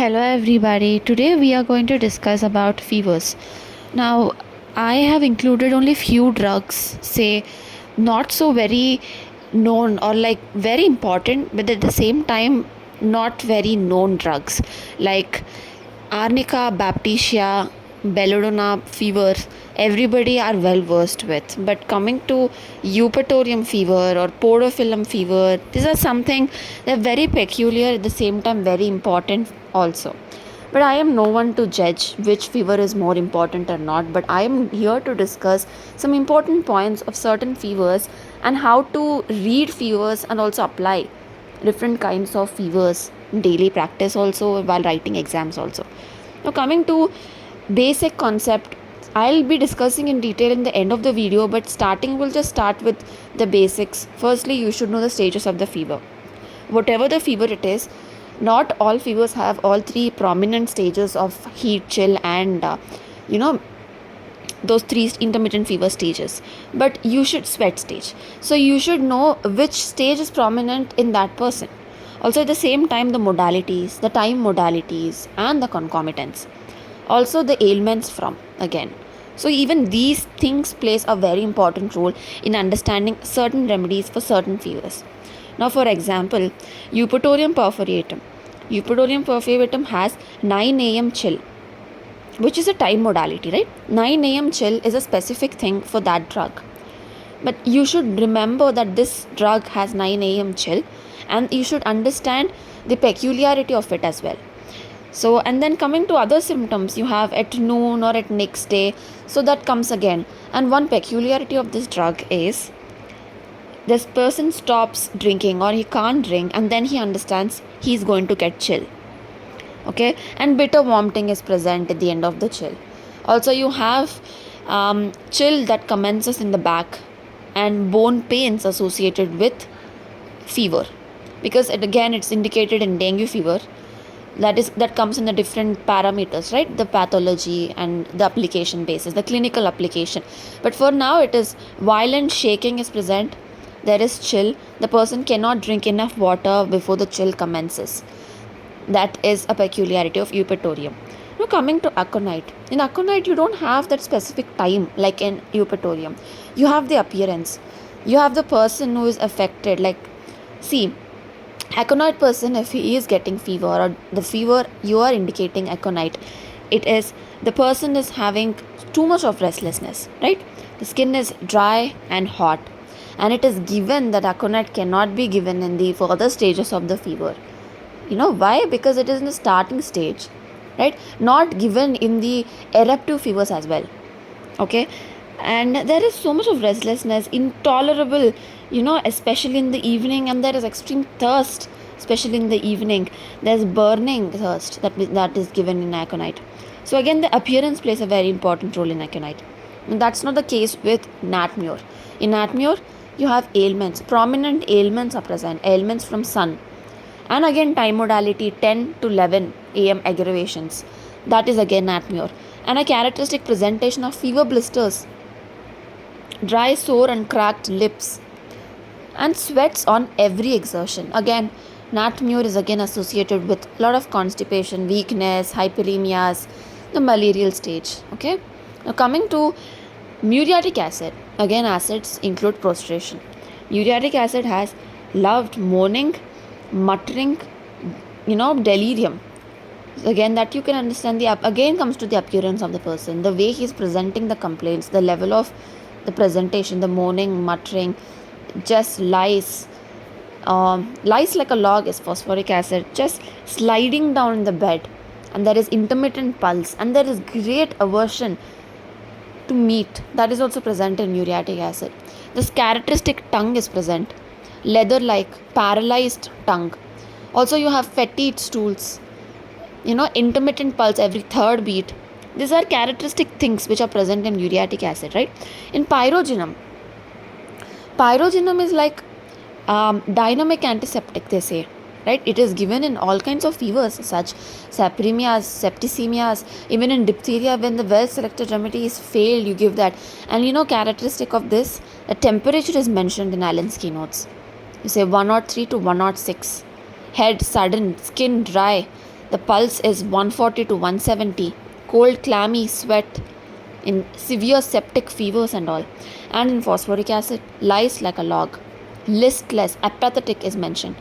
Hello everybody. Today we are going to discuss about fevers. Now, I have included only few drugs, say not so very known or like very important, but at the same time not very known drugs like Arnica, Baptisia, Belladonna fever, everybody are well versed with. But coming to eupatorium fever or podophyllum fever, these are something they're very peculiar at the same time very important also. But I am no one to judge which fever is more important or not. But I am here to discuss some important points of certain fevers and how to read fevers and also apply different kinds of fevers in daily practice also while writing exams also. Now coming to basic concept, I'll be discussing in detail in the end of the video, but starting we'll just start with the basics. Firstly, you should know the stages of the fever. Whatever the fever it is, not all fevers have all three prominent stages of heat, chill, and you know those three intermittent fever stages. But you should sweat stage, so you should know which stage is prominent in that person. Also, at the same time, the modalities, the time modalities, and the concomitants. Also, the ailments from again. So even these things plays a very important role in understanding certain remedies for certain fevers. Now, for example, Eupatorium perforatum. Eupatorium perforatum has 9 a.m. chill, which is a time modality, right? 9 a.m. chill is a specific thing for that drug. But you should remember that this drug has 9 a.m. chill, and you should understand the peculiarity of it as well. So, and then coming to other symptoms, you have at noon or at next day. So that comes again. And one peculiarity of this drug is this person stops drinking or he can't drink, and then he understands he's going to get chill. Okay, and bitter vomiting is present at the end of the chill. Also, you have chill that commences in the back and bone pains associated with fever, because again it's indicated in dengue fever. That comes in the different parameters, right? The pathology and the application basis, the clinical application. But for now, it is violent shaking is present. There is chill. The person cannot drink enough water before the chill commences. That is a peculiarity of eupatorium. Now coming to aconite. In aconite, you don't have that specific time like in eupatorium. You have the appearance. You have the person who is affected. Like, see, aconite person, if he is getting fever or the fever you are indicating aconite, it is the person is having too much of restlessness, right? The skin is dry and hot, and it is given that aconite cannot be given in the further stages of the fever. You know why? Because it is in the starting stage, right? Not given in the eruptive fevers as well. Okay, and there is so much of restlessness, intolerable, especially in the evening, and there is extreme thirst, especially in the evening. There's burning thirst that is given in aconite. So again, the appearance plays a very important role in aconite, and that's not the case with natmure. In natmure, you have ailments, prominent ailments are present, ailments from sun, and again time modality 10 to 11 am aggravations. That is again natmure, and a characteristic presentation of fever blisters, dry, sore, and cracked lips, and sweats on every exertion. Again, natmure is again associated with a lot of constipation, weakness, hyperemias, the malarial stage. Okay, now coming to muriatic acid. Again, acids include prostration. Muriatic acid has loved moaning, muttering, delirium. Again, that you can understand. The again comes to the appearance of the person, the way he is presenting the complaints, the level of the presentation, the moaning, muttering, just lies like a log is phosphoric acid, just sliding down in the bed, and there is intermittent pulse, and there is great aversion to meat. That is also present in muriatic acid. This characteristic tongue is present, leather like, paralyzed tongue. Also, you have fetid stools, intermittent pulse every third beat. These are characteristic things which are present in muriatic acid, right? In pyrogenum is like dynamic antiseptic, they say, right? It is given in all kinds of fevers such sapremias, septicemias, even in diphtheria. When the well selected remedy is failed, you give that. And characteristic of this, the temperature is mentioned in Allen's keynotes. You say 103 to 106, head sudden, skin dry, The pulse is 140 to 170. Cold, clammy sweat in severe septic fevers and all. And in phosphoric acid, lies like a log. Listless, apathetic is mentioned.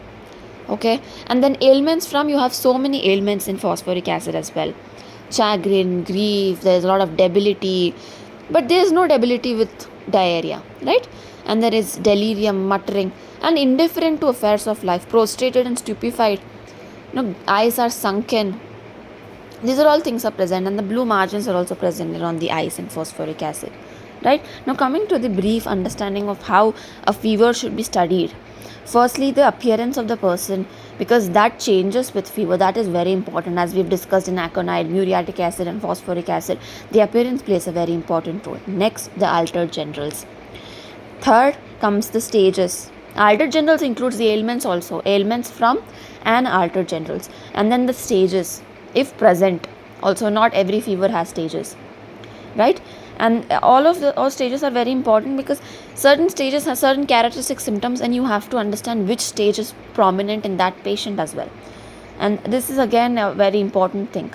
Okay, and then ailments from, you have so many ailments in phosphoric acid as well. Chagrin, grief, there's a lot of debility, but there is no debility with diarrhea, right? And there is delirium, muttering, and indifferent to affairs of life, prostrated and stupefied. Eyes are sunken. These are all things are present, and the blue margins are also present on the eyes in phosphoric acid, right? Now, coming to the brief understanding of how a fever should be studied. Firstly, the appearance of the person, because that changes with fever. That is very important, as we've discussed in aconite, muriatic acid, and phosphoric acid. The appearance plays a very important role. Next, the altered generals. Third comes the stages. Altered generals includes the ailments also, ailments from and altered generals, and then the stages, if present. Also, not every fever has stages, right? And all stages are very important, because certain stages have certain characteristic symptoms, and you have to understand which stage is prominent in that patient as well. And this is again a very important thing.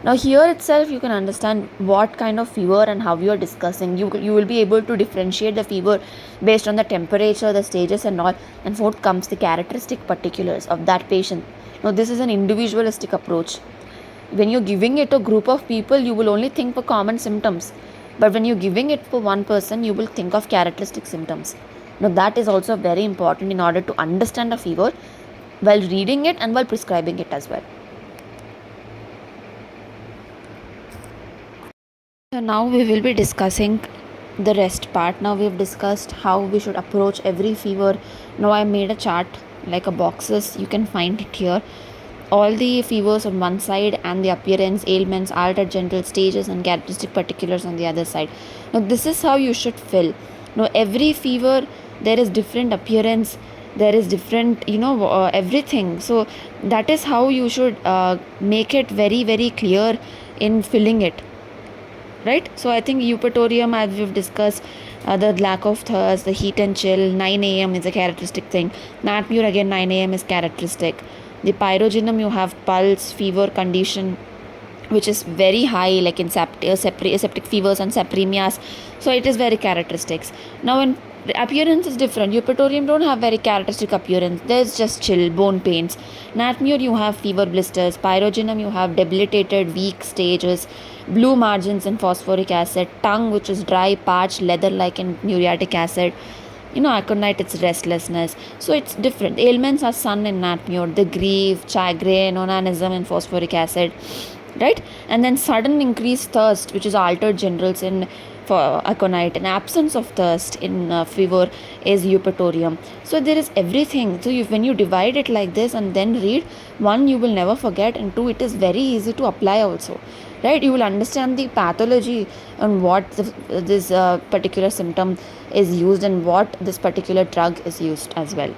Now here itself you can understand what kind of fever and how you are discussing. You will be able to differentiate the fever based on the temperature, the stages and all. And fourth comes the characteristic particulars of that patient. Now this is an individualistic approach. When you're giving it to a group of people, you will only think for common symptoms. But when you're giving it for one person, you will think of characteristic symptoms. Now that is also very important in order to understand a fever while reading it and while prescribing it as well. So now we will be discussing the rest part. Now we have discussed how we should approach every fever. Now I made a chart like a boxes. You can find it here. All the fevers on one side and the appearance, ailments, altered general stages and characteristic particulars on the other side. Now this is how you should fill. Now every fever, there is different appearance. There is different, everything. So that is how you should make it very, very clear in filling it. Right? So I think eupatorium, as we've discussed, the lack of thirst, the heat and chill, 9 a.m. is a characteristic thing. Natmure again, 9 a.m. is characteristic. The pyrogenum, you have pulse, fever condition, which is very high, like in septic fevers and sapremias. So it is very characteristics. Now in appearance is different. Eupatorium don't have very characteristic appearance. There's just chill, bone pains. Natmure, you have fever blisters. Pyrogenum, you have debilitated, weak stages. Blue margins in phosphoric acid. Tongue, which is dry, parched, leather-like in muriatic acid. Aconite, it's restlessness. So it's different. Ailments are sun in natmure. The grief, chagrin, onanism in phosphoric acid. Right? And then sudden increased thirst, which is altered generals in for aconite, and absence of thirst in fever is eupatorium. So there is everything. So when you divide it like this and then read, one, you will never forget, and two, it is very easy to apply also, right? You will understand the pathology and what this particular symptom is used and what this particular drug is used as well.